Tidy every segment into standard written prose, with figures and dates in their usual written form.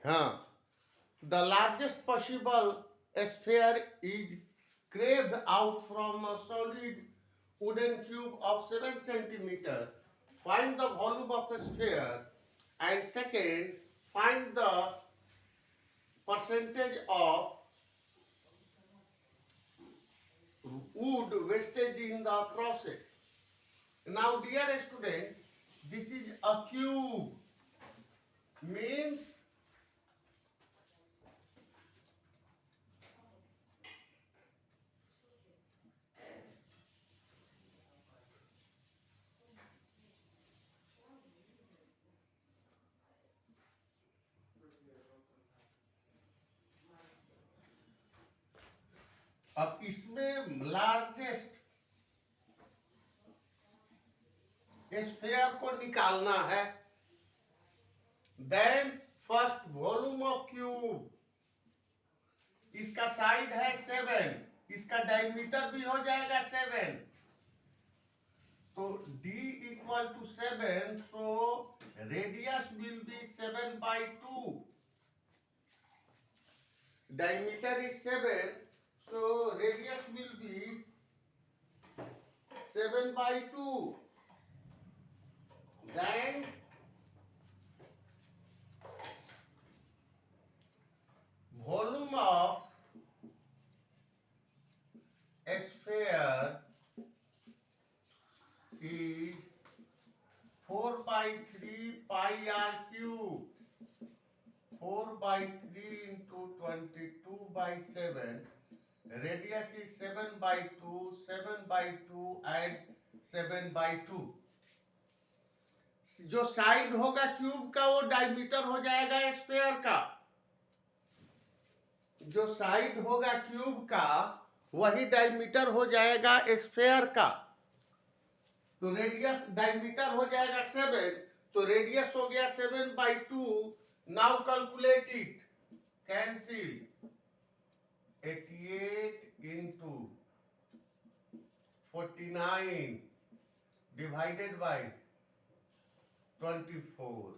हाँ, the largest possible sphere is carved out from a solid wooden cube of 7 centimeter. Find the volume of the sphere, and second, find the percentage of wood wasted in the process. Now, dear student, this is a cube, means अब इसमें largest sphere को निकालना है। Then first volume of cube, इसका side है 7, इसका diameter भी हो जाएगा 7, तो d equal to 7, so radius will be 7/2, diameter is 7, so radius will be 7/2. Then volume of a sphere is 4/3 pi r cube. 4/3 into 22/7. Radius is 7/2, 7/2 and 7/2. जो side होगा cube का वो डायमीटर हो जाएगा स्फीयर का। जो साइड होगा cube का वही डायमीटर हो जाएगा स्फीयर का। तो रेडियस डायमीटर हो जाएगा 7, तो रेडियस हो गया 7/2। Now calculate it, cancel 88 into 49 divided by 24,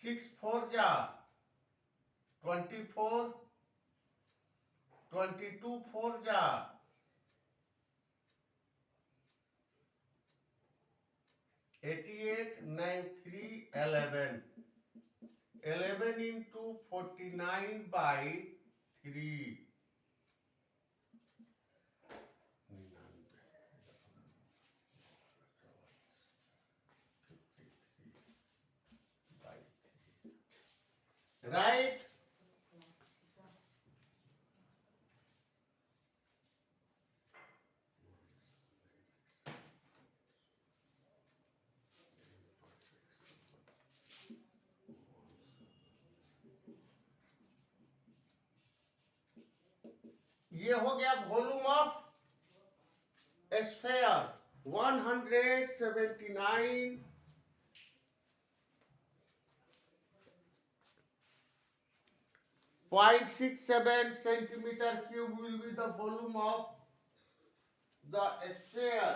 6 4 जा 24, 22 4 जा 88, 9 3 11, 11 into 49/3, 53/3, right? ये हो गया volume of sphere 179.67 centimeter cube will be the volume of the sphere.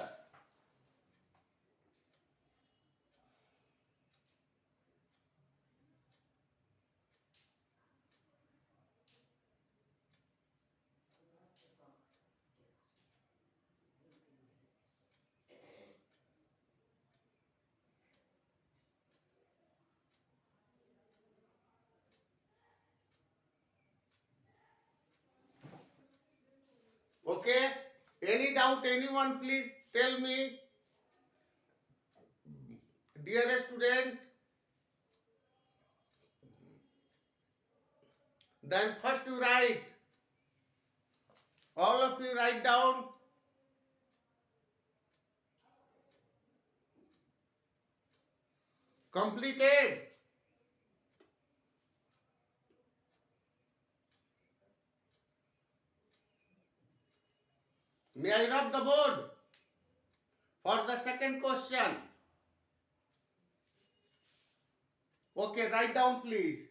Okay, any doubt, anyone, please tell me, dear student. Then first you write, all of you write down completed. May I rub the board for the second question? Okay, write down please.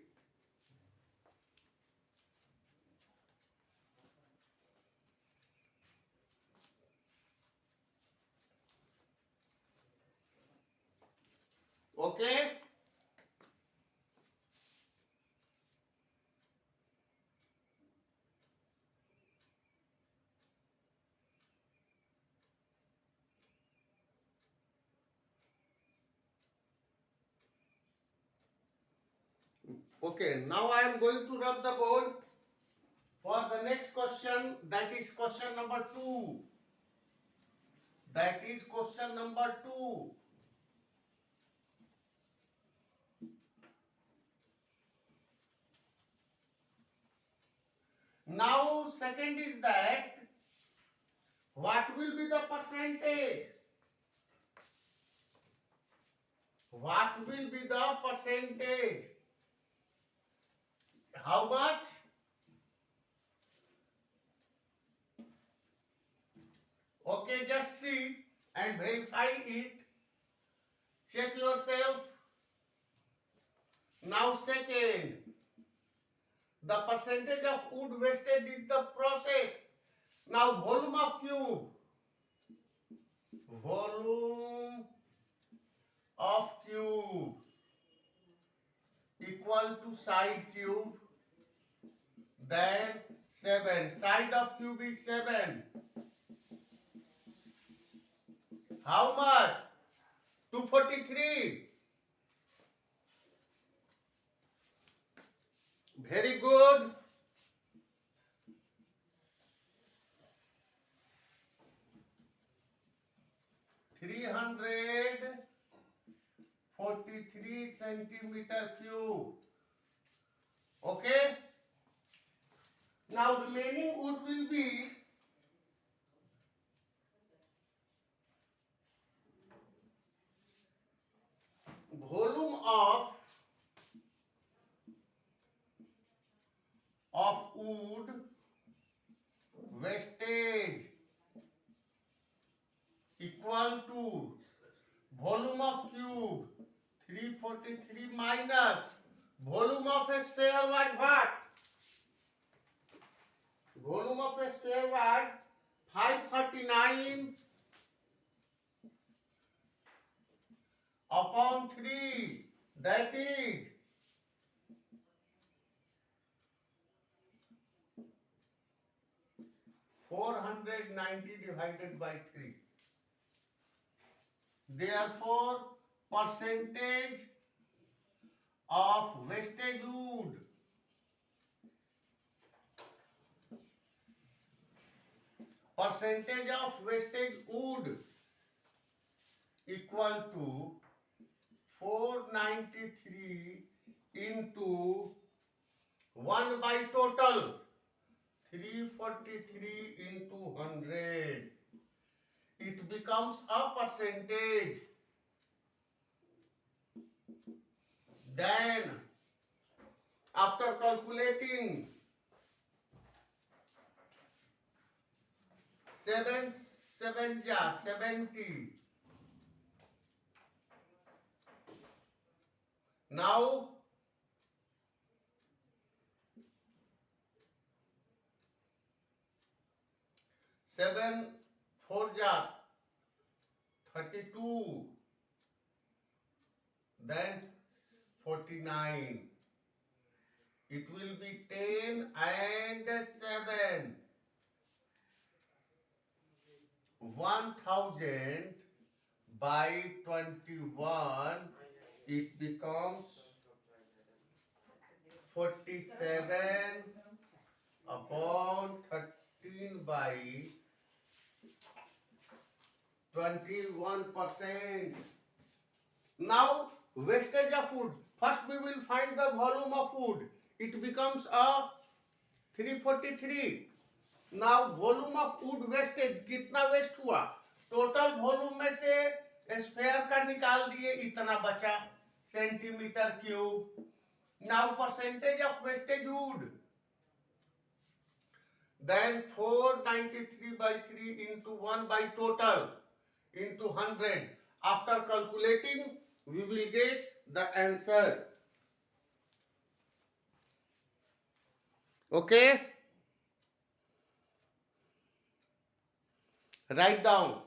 Okay? Okay, now I am going to rub the board for the next question, that is question number 2. That is question number 2. Now, second is that what will be the percentage? What will be the percentage? How much? Okay, just see and verify it. Check yourself. Now, second, the percentage of wood wasted in the process. Now, volume of cube. Volume of cube equal to side cube, then 7. Side of cube is 7. How much? 243. Very good. Three 343 centimeter cube. Okay. Now remaining wood will be volume of wood wastage equal to volume of cube 343 minus volume of a sphere was what? Volume of a sphere was 539 upon 3, that is 490 divided by 3. Therefore, percentage of wastage wood equal to 493 into 1 by total 343 into 100. It becomes a percentage. Then, after calculating 7 7 70. Now, 7 4 32, then 49. It will be 10 and 7. 1000 by 21, it becomes 47 upon 13 by 21%. Now, wastage of food. First we will find the volume of food. It becomes a 343. Now, volume of wood wastage कितना waste हुआ? Total volume में से sphere का निकाल दिए, इतना बचा centimetre cube. Now, percentage of wastage wood. Then 493 by 3 into 1 by total into 100. After calculating, we will get the answer. Okay? Write down.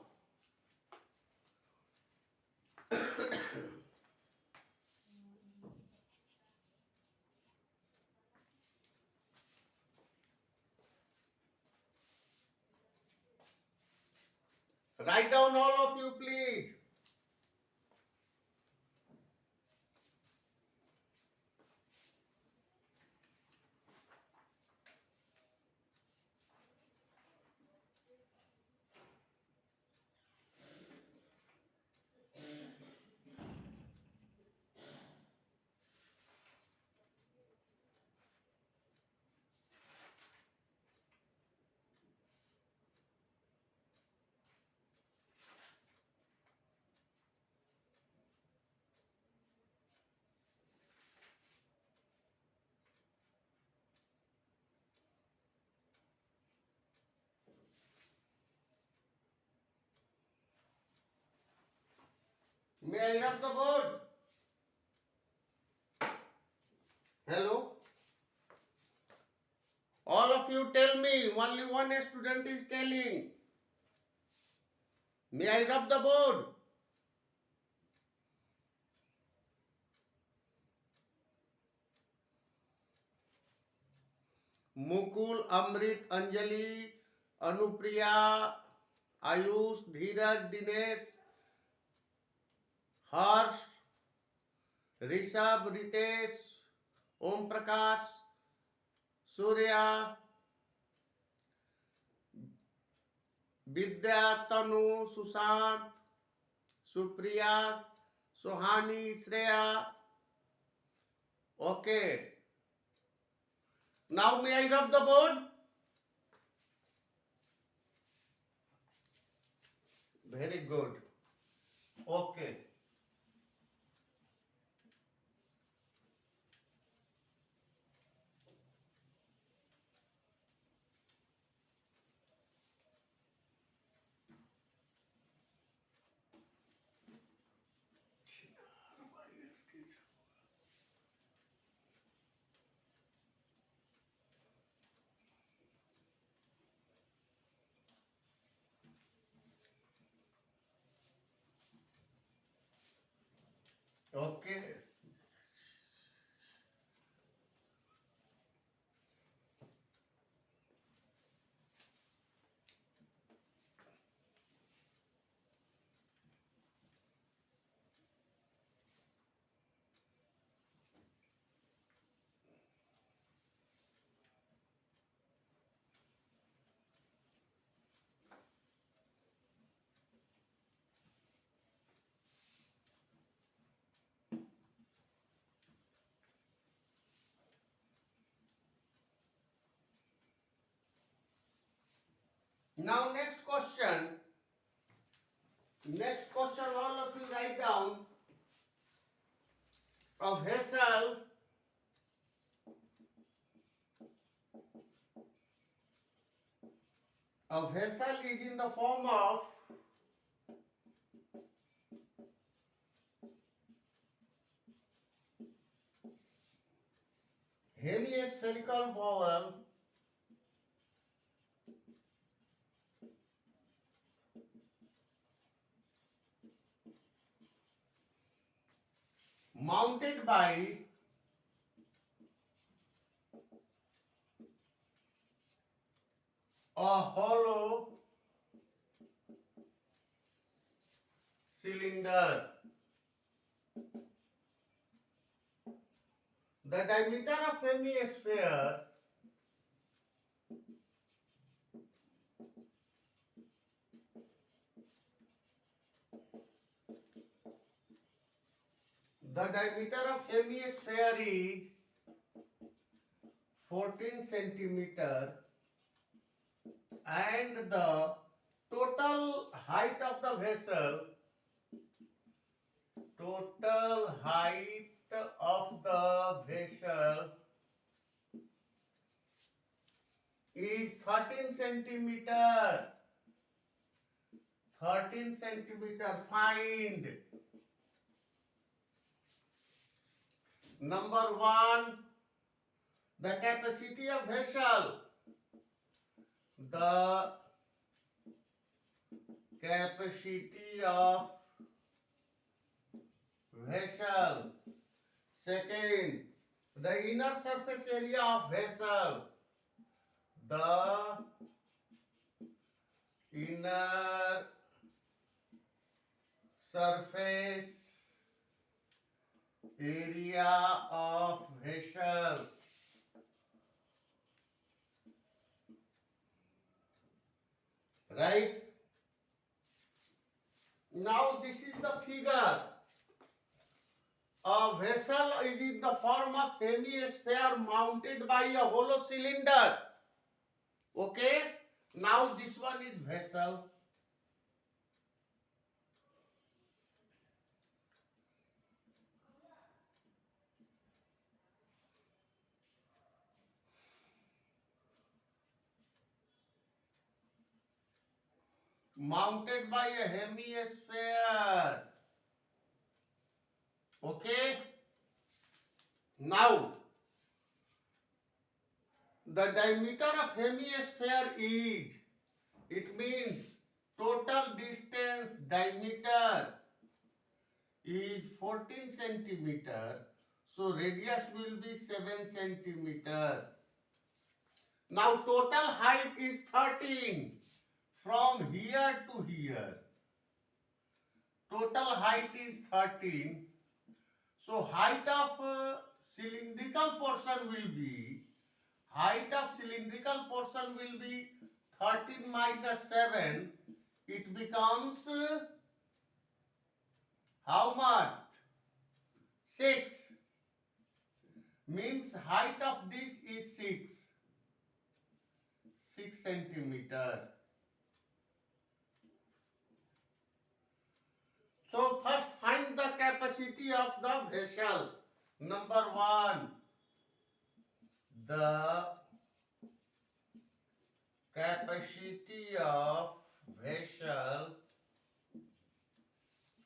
Write down all of you, please. May I have the board? Hello? All of you tell me, only one student is telling. May I rub the board? Mukul, Amrit, Anjali, Anupriya, Ayush, Dheeraj, Dinesh, Harsh, Rishabh, Ritesh, Om Prakash, Surya, Vidya, Tanu, Sushant, Supriya, Sohani, Shreya. Okay. Now may I rub the board? Very good. Okay. Okay. Now next question. Next question, all of you write down. A vessel is in the form of hemispherical bowl mounted by a hollow cylinder. The diameter of hemisphere is 14 centimeter and the total height of the vessel is 13 centimeter. 13 centimeter. Find number 1, the capacity of vessel. The capacity of vessel. Second, the inner surface area of vessel. The inner surface area of vessel. Right? Now this is the figure. A vessel is in the form of hemisphere mounted by a hollow cylinder. Okay? Now this one is vessel. Mounted by a hemisphere. Okay? Now, the diameter of hemisphere is, it means total distance diameter is 14 centimeter. So radius will be 7 centimeter. Now total height is 13 from here to here. Total height is 13. So height of cylindrical portion will be, height of cylindrical portion will be 13 minus 7. It becomes how much? 6. Means height of this is 6. 6 centimeter. So first find the capacity of the vessel. Number 1. The capacity of vessel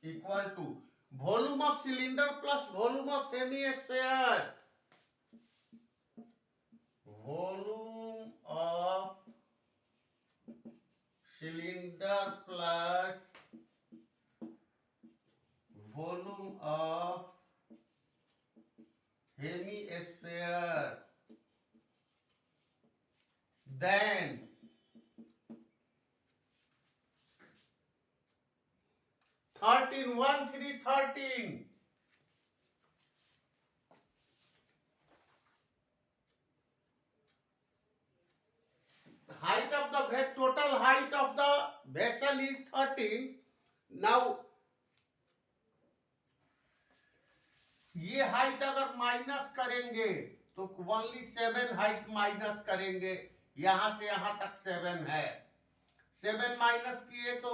equal to volume of cylinder plus volume of hemisphere. Volume of cylinder plus volume of hemisphere. Then 13, 1, 3, 13. Height of the total height of the vessel is 13. Now ये height अगर minus करेंगे तो only 7 height minus करेंगे, यहां से यहां तक 7 है, 7 माइनस किए तो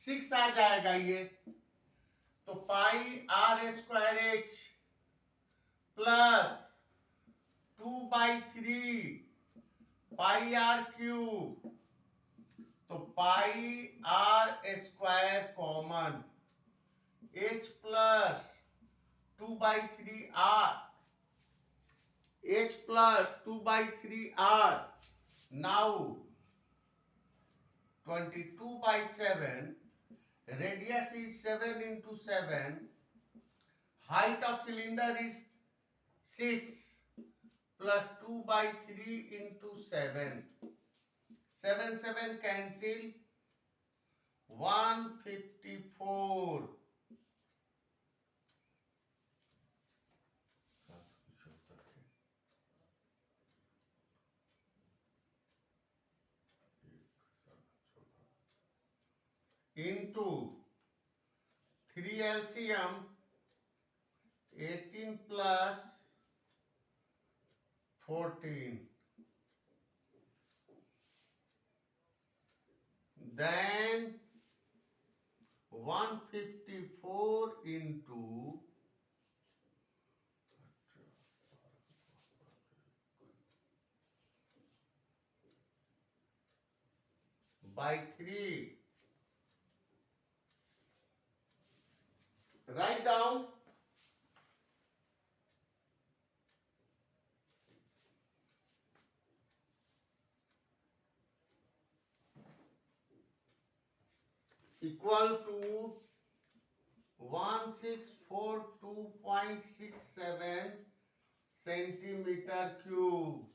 6 आ जाएगा ये, तो pi r square h plus 2/3 pi r cube, तो pi r square common, h plus 2/3 r, h plus 2/3 r. Now 22/7, radius is 7 into 7, height of cylinder is 6 plus 2/3 into 7, 7 7 cancel, 154. Into 3 LCM 18 plus 14. Then 154 into by 3. Write down equal to 1642.67 centimeter cube.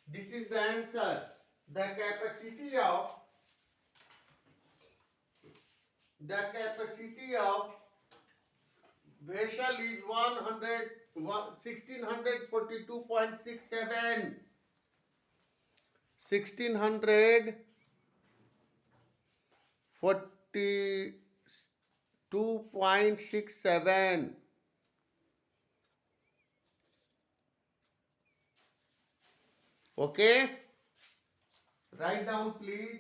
This is the answer. The capacity of The capacity of vessel is 1642.67. 1642.67. Okay? Write down, please.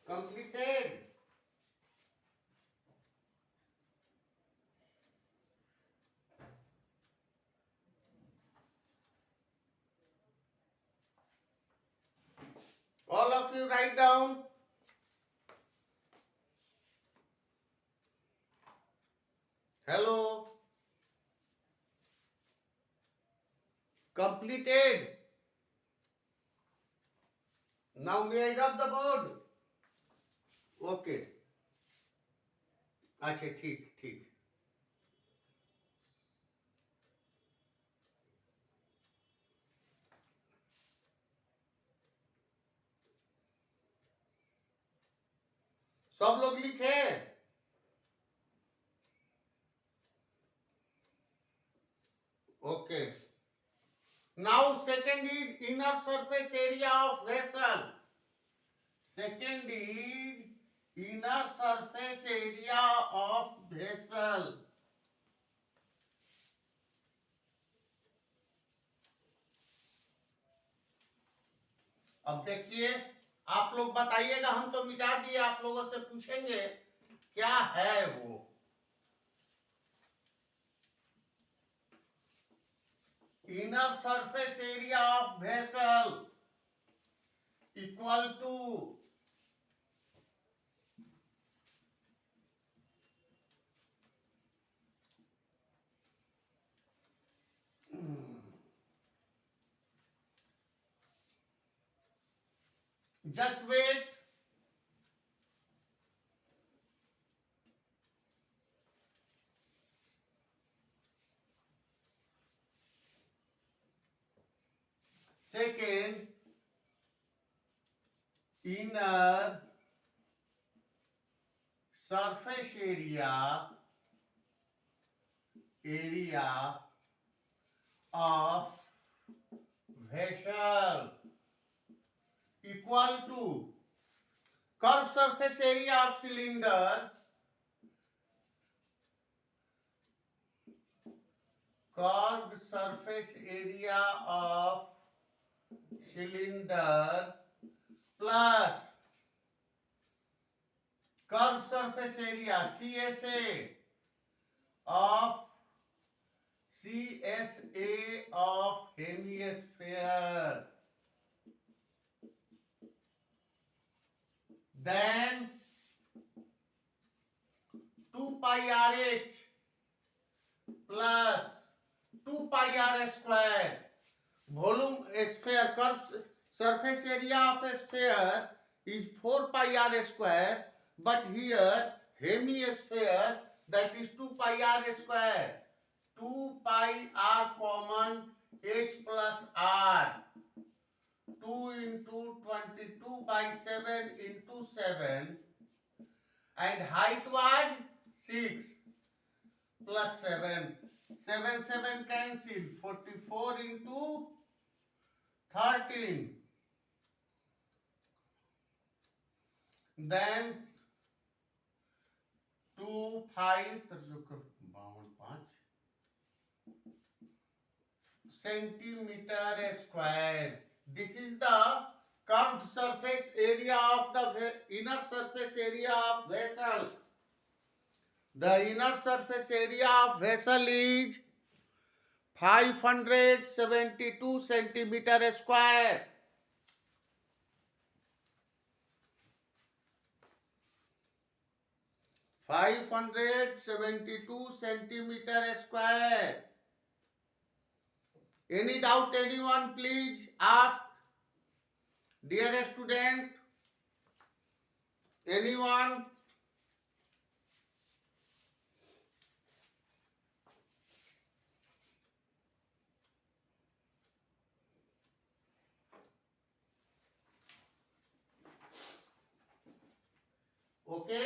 Completed. All of you write down. Hello. Completed. Now may I rub the board? Okay. अच्छा ठीक ठीक. सब लोग लिखे. Okay. Now second is inner surface area of vessel. Second is inner surface area of vessel. अब देखिए आप लोग बताइएगा, हम तो मिटा दिए, आप लोगों से पूछेंगे क्या है वो. Inner surface area of vessel equal to just wait. Second, inner surface area of vessel equal to curved surface area of cylinder, curved surface area of cylinder plus curved surface area CSA of hemisphere. Then 2 pi RH plus 2 pi R square. Volume sphere, curved surface area of a sphere is 4 pi R square, but here hemisphere, that is 2 pi R square. 2 pi R common, H plus R. 2 into 22 by 7 into 7, and height was 6 plus 7. 7 cancel. 44 into 13. Then 2 5 centimeter square. This is the curved surface area of the inner surface area of vessel. The inner surface area of vessel is 572 centimeter square. (572 centimeter square). Any doubt, anyone, please ask. Dear student, anyone? Okay.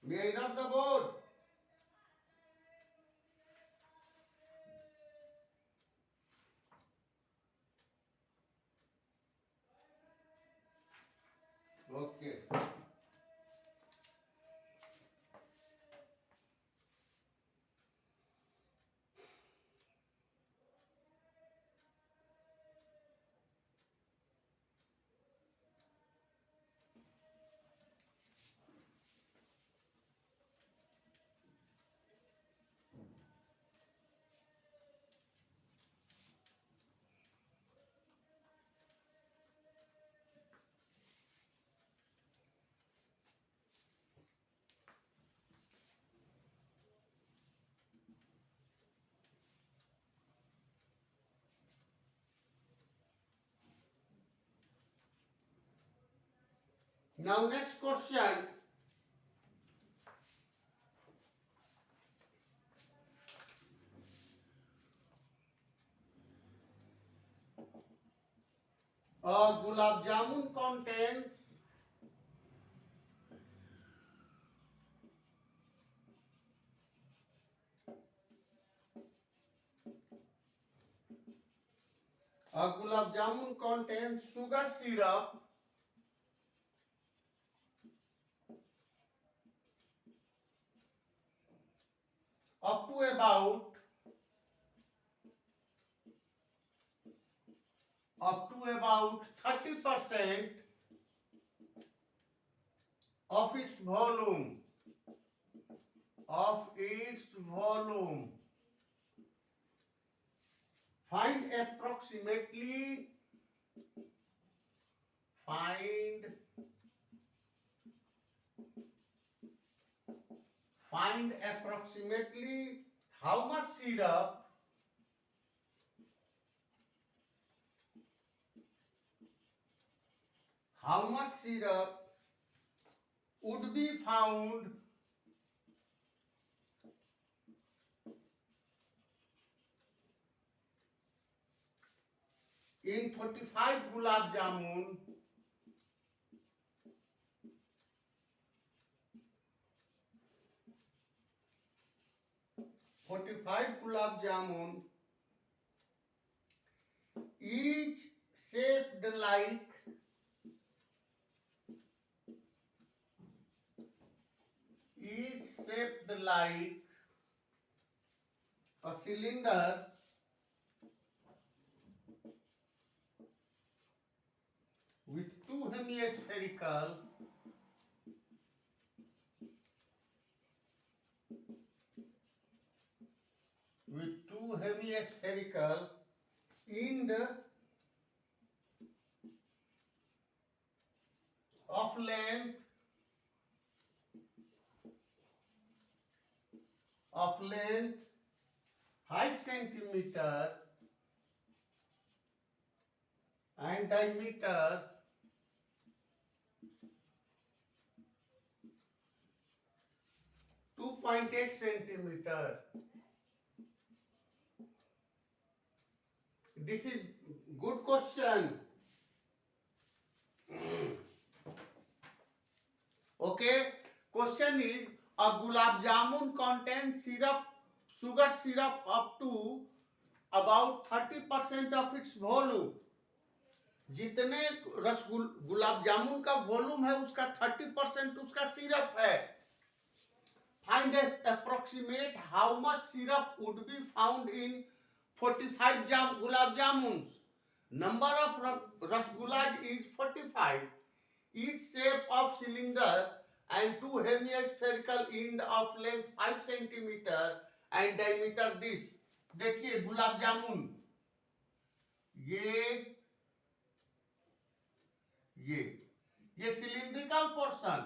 May I rub the board? Okay. Now next question. Gulab jamun contains gulab jamun contains sugar syrup up to about 30% of its volume. Find approximately how much syrup would be found in 45 gulab jamun each shaped like a cylinder with two hemispherical end of length 5 centimeter and diameter 2.8 centimeter. This is good question. Okay, question is a gulab jamun contains sugar syrup up to about 30% of its volume. जितने गुलाब जामुन का volume है उसका 30% उसका syrup है. Find approximate how much syrup would be found in 45 gulab jamuns. Number of rasgullas is 45. Each shape of cylinder and two hemispherical end of length 5 centimeter and diameter this. देखिए गुलाब जामुन ये cylindrical portion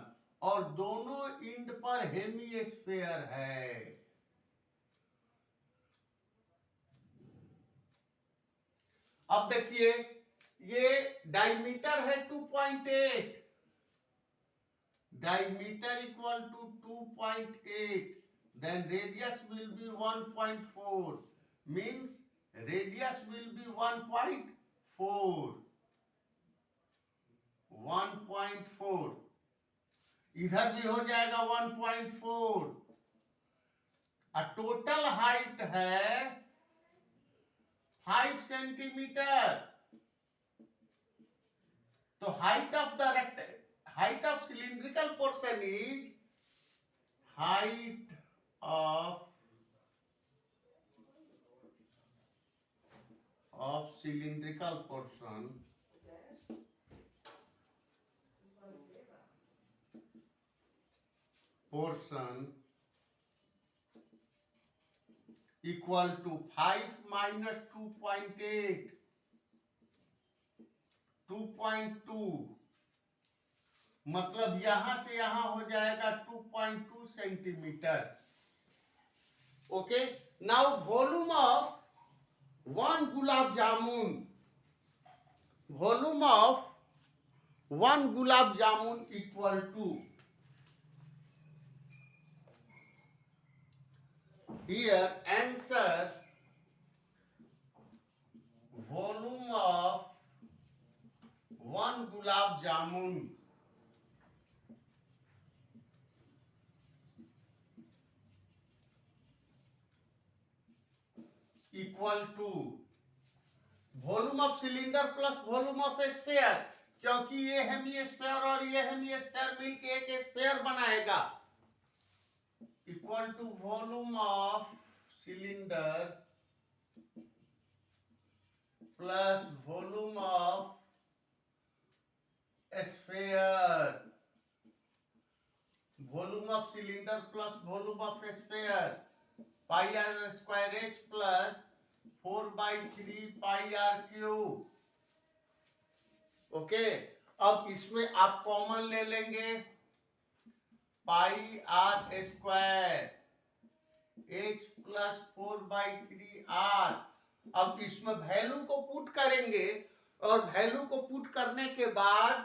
और दोनों and पर hemisphere है. अब देखिए ये diameter है 2.8, diameter equal to 2.8, then radius will be 1.4, means radius will be 1.4, 1.4, इधर भी हो जाएगा 1.4, टोटल हाइट है 5 सेंटीमीटर। तो height of cylindrical portion is height of cylindrical portion equal to 5 minus 2.8, 2.2, मतलब यहां से यहां हो जाएगा 2.2 centimetre. Okay, now volume of 1 gulab jamun, volume of 1 gulab jamun equal to, here answer, volume of 1 gulab jamun equal to volume of cylinder plus volume of sphere, क्योंकि ये Hemy sphere और ये हेमी स्फीयर मिलके एक स्फीयर बनाएगा, equal to volume of cylinder plus volume of sphere, volume of cylinder plus volume of sphere, pi r square h plus 4/3 pi r cube. Okay, अब इसमें आप कॉमन ले लेंगे, pi r square h plus 4/3 r. अब इसमें value को put करेंगे और वैल्यू को पुट करने के बाद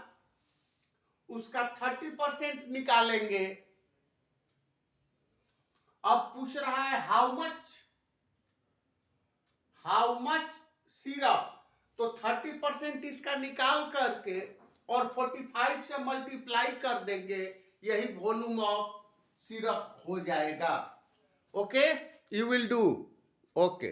उसका 30% निकालेंगे। अब पूछ रहा है हाउ मच सिरप, तो 30% इसका निकाल करके और 45 से मल्टीप्लाई कर देंगे, यही वॉल्यूम ऑफ सिरप हो जाएगा। Okay, you will do. Okay.